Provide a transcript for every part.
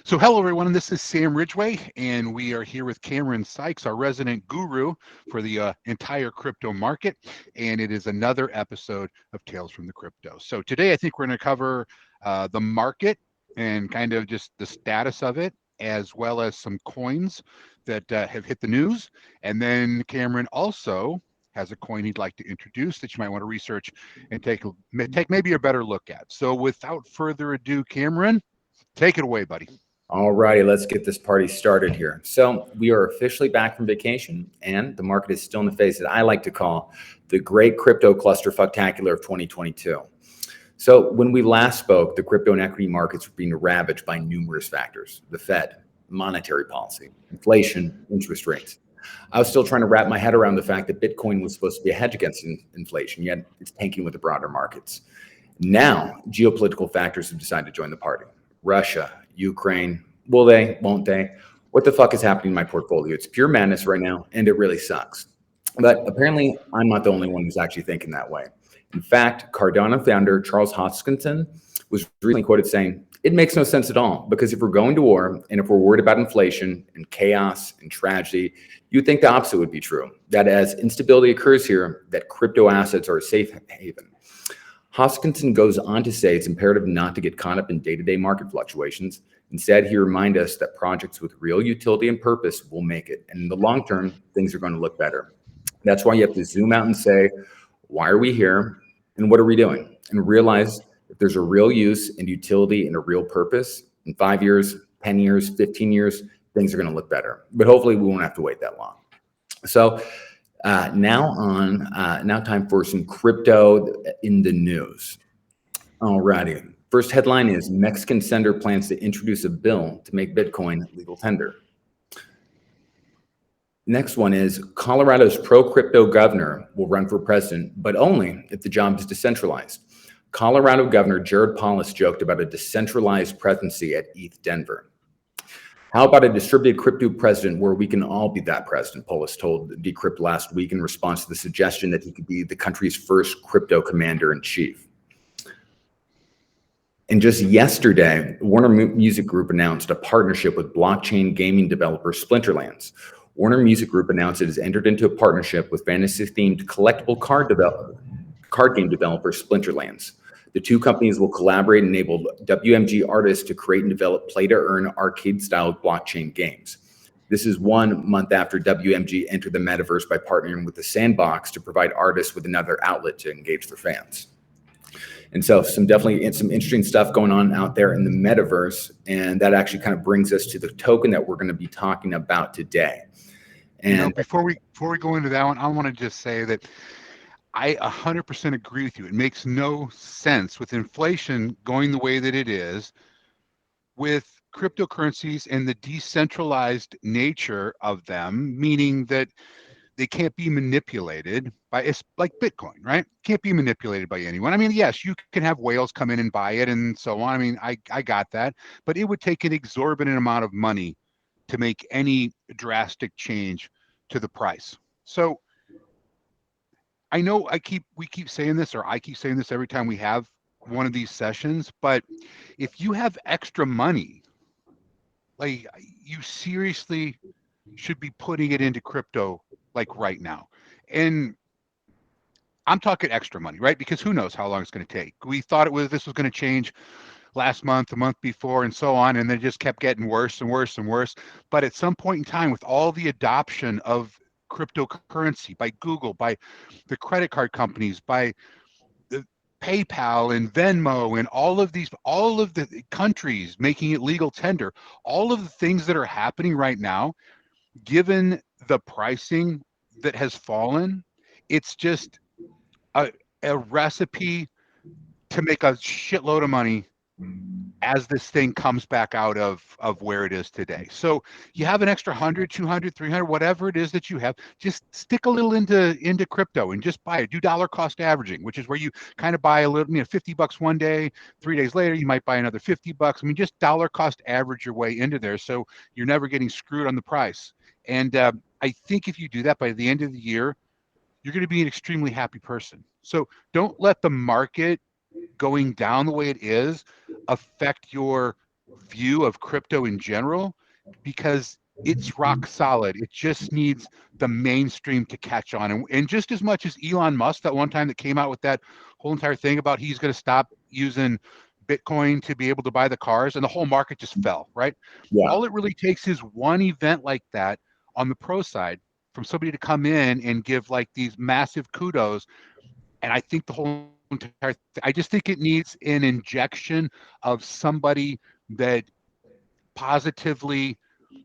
So hello everyone, this is Sam Ridgway, and we are here with Cameron Sykes, our resident guru for the entire crypto market, and it is another episode of Tales from the Crypto. So today I think we're going to cover the market and kind of just the status of it, as well as some coins that have hit the news. And then Cameron also has a coin he'd like to introduce that you might want to research and take maybe a better look at. So without further ado, Cameron, take it away, buddy. All righty, let's get this party started here. So we are officially back from vacation, and the market is still in the phase that I like to call the great crypto clusterfucktacular of 2022. So when we last spoke, the crypto and equity markets were being ravaged by numerous factors: the Fed, monetary policy, inflation, interest rates. I was still trying to wrap my head around the fact that Bitcoin was supposed to be a hedge against inflation, yet it's tanking with the broader markets. Now, geopolitical factors have decided to join the party. Russia, Ukraine, will they, won't they? What the fuck is happening in my portfolio? It's pure madness right now, and it really sucks. But apparently, I'm not the only one who's actually thinking that way. In fact, Cardano founder Charles Hoskinson was recently quoted saying, "It makes no sense at all, because if we're going to war, and if we're worried about inflation and chaos and tragedy, you'd think the opposite would be true, that as instability occurs here, that crypto assets are a safe haven." Hoskinson goes on to say it's imperative not to get caught up in day-to-day market fluctuations. Instead, he reminds us that projects with real utility and purpose will make it. And in the long term, things are going to look better. That's why you have to zoom out and say, why are we here? And what are we doing? And realize if there's a real use and utility and a real purpose, in 5 years, 10 years, 15 years, things are going to look better. But hopefully we won't have to wait that long. So now time for some crypto in the news. Alrighty. First headline is Mexican senator plans to introduce a bill to make Bitcoin legal tender. Next one is Colorado's pro-crypto governor will run for president, but only if the job is decentralized. Colorado Governor Jared Polis joked about a decentralized presidency at ETH Denver. How about a distributed crypto president where we can all be that president? Polis told Decrypt last week in response to the suggestion that he could be the country's first crypto commander-in-chief. And just yesterday, Warner Music Group announced a partnership with blockchain gaming developer Splinterlands. Warner Music Group announced it has entered into a partnership with fantasy-themed collectible card game developer Splinterlands. The two companies will collaborate and enable WMG artists to create and develop play-to-earn arcade-style blockchain games. This is 1 month after WMG entered the metaverse by partnering with the Sandbox to provide artists with another outlet to engage their fans. And so some interesting stuff going on out there in the metaverse. And that actually kind of brings us to the token that we're going to be talking about today. And before we go into that one, I want to just say that I 100% agree with you. It makes no sense with inflation going the way that it is, with cryptocurrencies and the decentralized nature of them, meaning that they can't be manipulated by, it's like Bitcoin, right? Can't be manipulated by anyone. I mean, yes, you can have whales come in and buy it and so on. I mean, I got that, but it would take an exorbitant amount of money to make any drastic change to the price. So I know we keep saying this, or I keep saying this every time we have one of these sessions, but if you have extra money, like, you seriously should be putting it into crypto like right now. And I'm talking extra money, right? Because who knows how long it's going to take. We thought this was going to change last month, the month before, and so on, and then it just kept getting worse and worse and worse. But at some point in time, with all the adoption of cryptocurrency by Google, by the credit card companies, by the PayPal and Venmo, and all of the countries making it legal tender, all of the things that are happening right now, given the pricing that has fallen, it's just a recipe to make a shitload of money as this thing comes back out of where it is today. So you have an extra 100, 200, 300, whatever it is that you have, just stick a little into crypto and just buy it. Do dollar cost averaging, which is where you kind of buy a little, $50 one day, 3 days later, you might buy another $50. I mean, just dollar cost average your way into there, so you're never getting screwed on the price. And I think if you do that, by the end of the year, you're going to be an extremely happy person. So don't let the market going down the way it is affect your view of crypto in general because it's rock solid. It just needs the mainstream to catch on. And just as much as Elon Musk, that one time that came out with that whole entire thing about he's going to stop using Bitcoin to be able to buy the cars, and the whole market just fell, right? Yeah. All it really takes is one event like that on the pro side from somebody to come in and give like these massive kudos. And I think the whole entire I just think it needs an injection of somebody that positively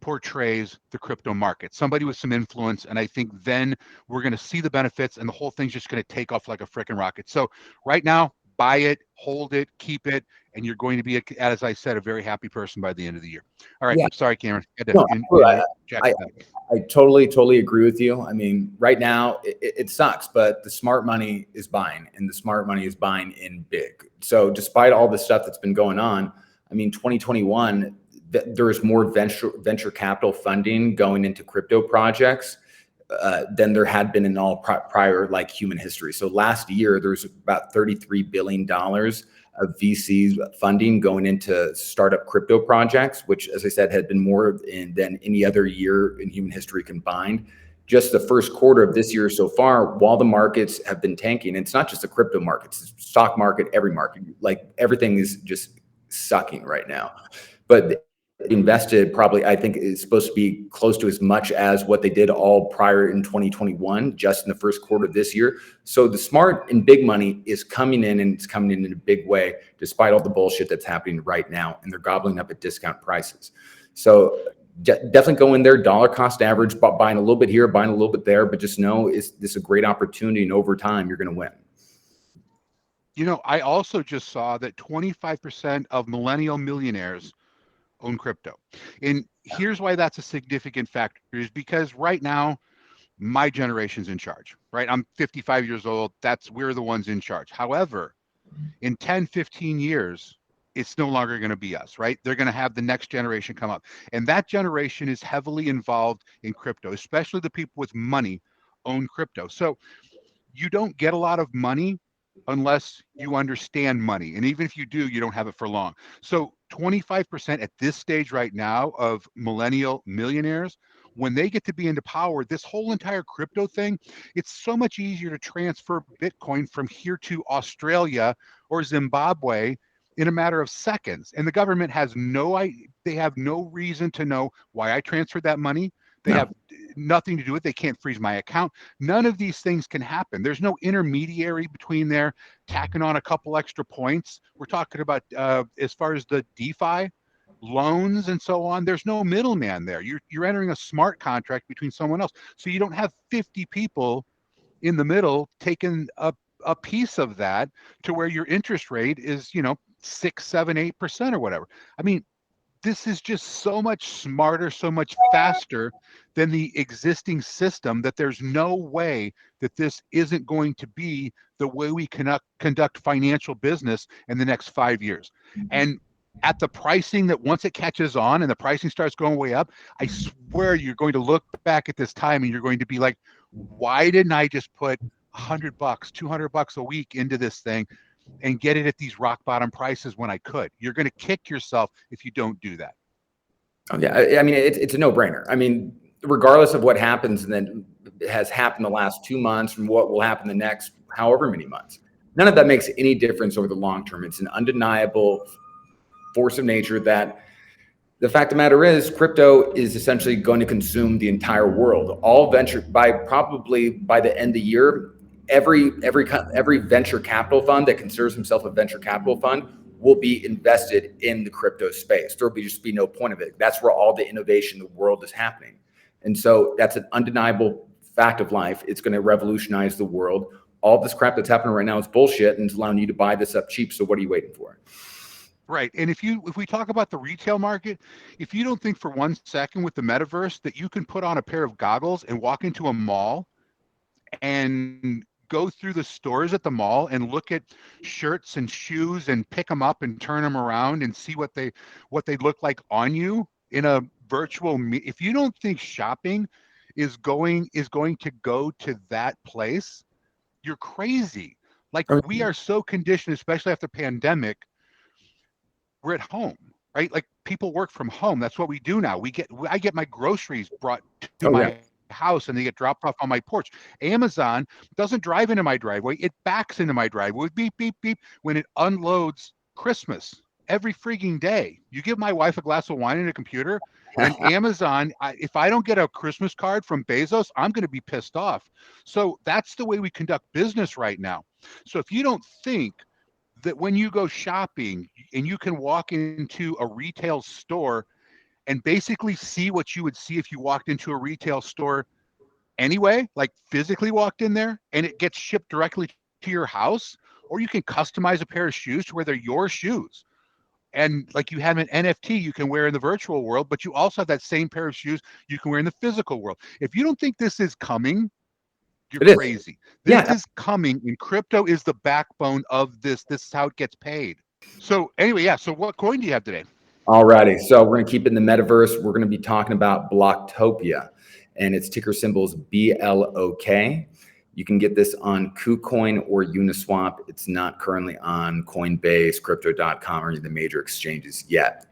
portrays the crypto market, somebody with some influence. And I think then we're going to see the benefits and the whole thing's just going to take off like a freaking rocket. So right now, buy it, hold it, keep it, and you're going to be, as I said, a very happy person by the end of the year. All right. Yeah. Sorry, Cameron. No, I totally agree with you. I mean, right now it sucks, but the smart money is buying, and the smart money is buying in big. So despite all the stuff that's been going on, I mean, 2021, there is more venture capital funding going into crypto projects than there had been in all prior like human history. So last year, there was about $33 billion of VCs funding going into startup crypto projects, which, as I said, had been more than any other year in human history combined. Just the first quarter of this year so far, while the markets have been tanking, it's not just the crypto markets, it's the stock market, every market, like everything is just sucking right now. But invested probably, I think, is supposed to be close to as much as what they did all prior in 2021, just in the first quarter of this year. So the smart and big money is coming in, and it's coming in a big way, despite all the bullshit that's happening right now. And they're gobbling up at discount prices. So definitely go in there, dollar cost average, buying a little bit here, buying a little bit there, but just know this is a great opportunity. And over time, you're going to win. You know, I also just saw that 25% of millennial millionaires own crypto. And here's why that's a significant factor is because right now, my generation's in charge, right? I'm 55 years old. We're the ones in charge. However, in 10, 15 years, it's no longer going to be us, right? They're going to have the next generation come up. And that generation is heavily involved in crypto, especially the people with money own crypto. So you don't get a lot of money unless you understand money. And even if you do, you don't have it for long. So 25% at this stage right now of millennial millionaires, when they get to be into power, this whole entire crypto thing, it's so much easier to transfer Bitcoin from here to Australia or Zimbabwe in a matter of seconds. And the government has they have no reason to know why I transferred that money. They have nothing to do with it. They can't freeze my account. None of these things can happen. There's no intermediary between there tacking on a couple extra points. We're talking about as far as the DeFi loans and so on, there's no middleman there. You're entering a smart contract between someone else. So you don't have 50 people in the middle taking a piece of that to where your interest rate is, 6, 7, 8% or whatever. I mean, this is just so much smarter, so much faster than the existing system that there's no way that this isn't going to be the way we conduct financial business in the next 5 years. And at the pricing that once it catches on and the pricing starts going way up, I swear you're going to look back at this time and you're going to be like, why didn't I just put $100, $200 a week into this thing and get it at these rock bottom prices when I could? You're going to kick yourself if you don't do that. Oh, yeah. I mean, it's a no-brainer. I mean, regardless of what happens and then has happened the last 2 months and what will happen the next however many months, none of that makes any difference over the long term. It's an undeniable force of nature that the fact of the matter is crypto is essentially going to consume the entire world. All venture probably by the end of the year, every venture capital fund that considers himself a venture capital fund will be invested in the crypto space. There'll just be no point of it. That's where all the innovation in the world is happening. And so that's an undeniable fact of life. It's going to revolutionize the world. All this crap that's happening right now is bullshit, and it's allowing you to buy this up cheap. So what are you waiting for? Right. And if we talk about the retail market, if you don't think for 1 second with the metaverse that you can put on a pair of goggles and walk into a mall and go through the stores at the mall and look at shirts and shoes and pick them up and turn them around and see what they look like on you in a virtual if you don't think shopping is going to go to that place, you're crazy. Like, we are so conditioned, especially after pandemic, we're at home, right? Like people work from home. That's what we do now. I get my groceries brought to Oh yeah. my house and they get dropped off on my porch. Amazon doesn't drive into my driveway. It backs into my driveway, beep, beep, beep, when it unloads Christmas every freaking day. You give my wife a glass of wine and a computer, and Amazon, if I don't get a Christmas card from Bezos, I'm going to be pissed off. So that's the way we conduct business right now. So if you don't think that when you go shopping and you can walk into a retail store and basically see what you would see if you walked into a retail store anyway, like physically walked in there, and it gets shipped directly to your house, or you can customize a pair of shoes to where they're your shoes. And like you have an NFT you can wear in the virtual world, but you also have that same pair of shoes you can wear in the physical world. If you don't think this is coming, you're It is. crazy. This Yeah. is coming, and crypto is the backbone of this. This is how it gets paid. So anyway, yeah. So what coin do you have today? Alrighty, so we're going to keep in the metaverse. We're going to be talking about Blocktopia, and its ticker symbol is BLOK. You can get this on KuCoin or Uniswap. It's not currently on Coinbase, Crypto.com, or any of the major exchanges yet.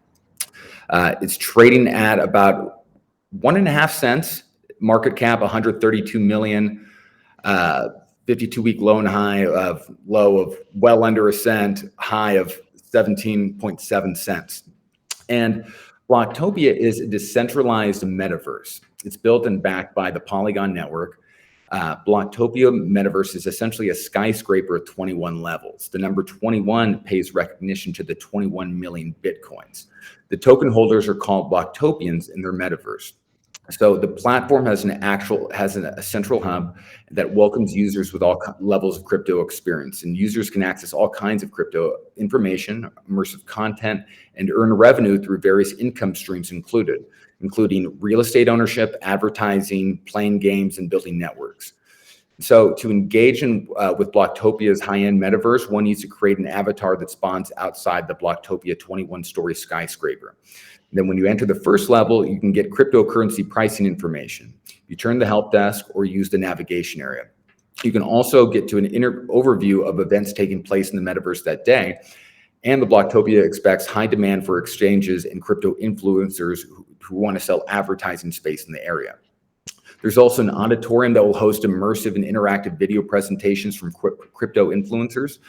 It's trading at about 1.5 cents. Market cap 132 million. 52-week low of well under a cent, high of 17.7 cents. And Blocktopia is a decentralized metaverse. It's built and backed by the Polygon network. Blocktopia Metaverse is essentially a skyscraper of 21 levels. The number 21 pays recognition to the 21 million Bitcoins. The token holders are called Blocktopians in their metaverse. So the platform has a central hub that welcomes users with all levels of crypto experience, and users can access all kinds of crypto information, immersive content, and earn revenue through various income streams including real estate ownership, advertising, playing games, and building networks. So to engage with Blocktopia's high-end metaverse, one needs to create an avatar that spawns outside the Blocktopia 21-story skyscraper. Then when you enter the first level, you can get cryptocurrency pricing information. You turn the help desk or use the navigation area. You can also get to an overview of events taking place in the metaverse that day. And the Blocktopia expects high demand for exchanges and crypto influencers who want to sell advertising space in the area. There's also an auditorium that will host immersive and interactive video presentations from crypto influencers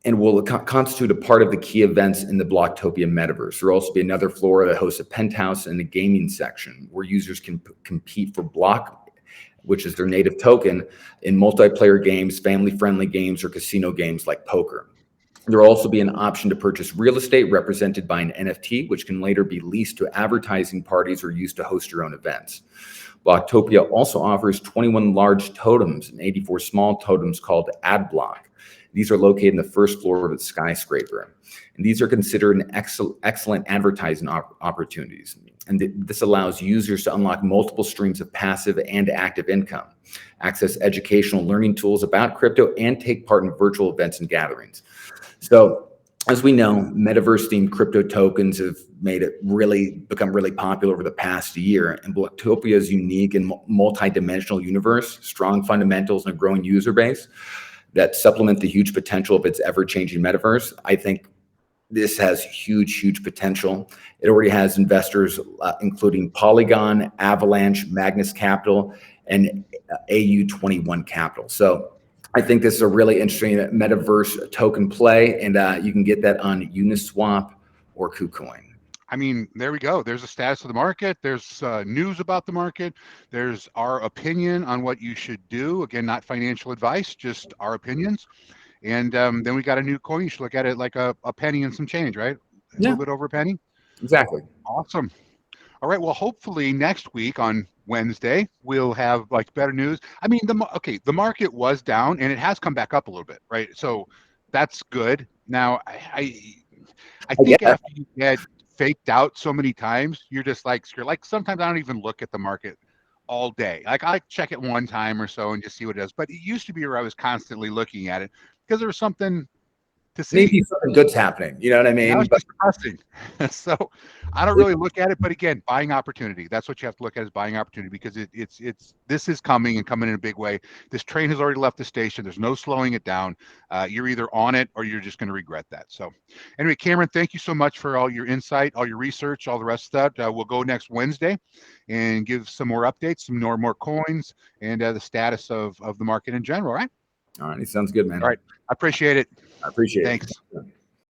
and will constitute a part of the key events in the Blocktopia Metaverse. There will also be another floor that hosts a penthouse and a gaming section where users can compete for Block, which is their native token, in multiplayer games, family-friendly games, or casino games like poker. There will also be an option to purchase real estate represented by an NFT, which can later be leased to advertising parties or used to host your own events. Blocktopia also offers 21 large totems and 84 small totems called Adblock. These are located in the first floor of the skyscraper. And these are considered an excellent advertising opportunities. And this allows users to unlock multiple streams of passive and active income, access educational learning tools about crypto, and take part in virtual events and gatherings. So as we know, metaverse-themed crypto tokens have become really popular over the past year. And Blocktopia's unique and multi-dimensional universe, strong fundamentals, and a growing user base that supplement the huge potential of its ever-changing metaverse. I think this has huge potential. It already has investors including Polygon, Avalanche, Magnus Capital, and AU21 Capital. So I think this is a really interesting metaverse token play, and you can get that on Uniswap or KuCoin. I mean, there we go. There's a status of the market. There's news about the market. There's our opinion on what you should do. Again, not financial advice, just our opinions. And then we got a new coin. You should look at it like a penny and some change, right? A little bit over a penny. Exactly. Awesome. All right. Well, hopefully next week on Wednesday, we'll have like better news. I mean, the market was down and it has come back up a little bit, right? So that's good. Now, I think after you get faked out so many times, you're like, sometimes I don't even look at the market all day. Like I check it one time or so and just see what it does. But it used to be where I was constantly looking at it because there was something to Maybe see. something good's happening. You know what I Now mean? it's just depressing. So I don't really look at it, but again, buying opportunity. That's what you have to look at, is buying opportunity, because this is coming and coming in a big way. This train has already left the station. There's no slowing it down. You're either on it or you're just going to regret that. So anyway, Cameron, thank you so much for all your insight, all your research, all the rest of that. We'll go next Wednesday and give some more updates, some more coins, and the status of the market in general. All right. All right. Sounds good, man. All right. I appreciate it. I appreciate it. Thanks.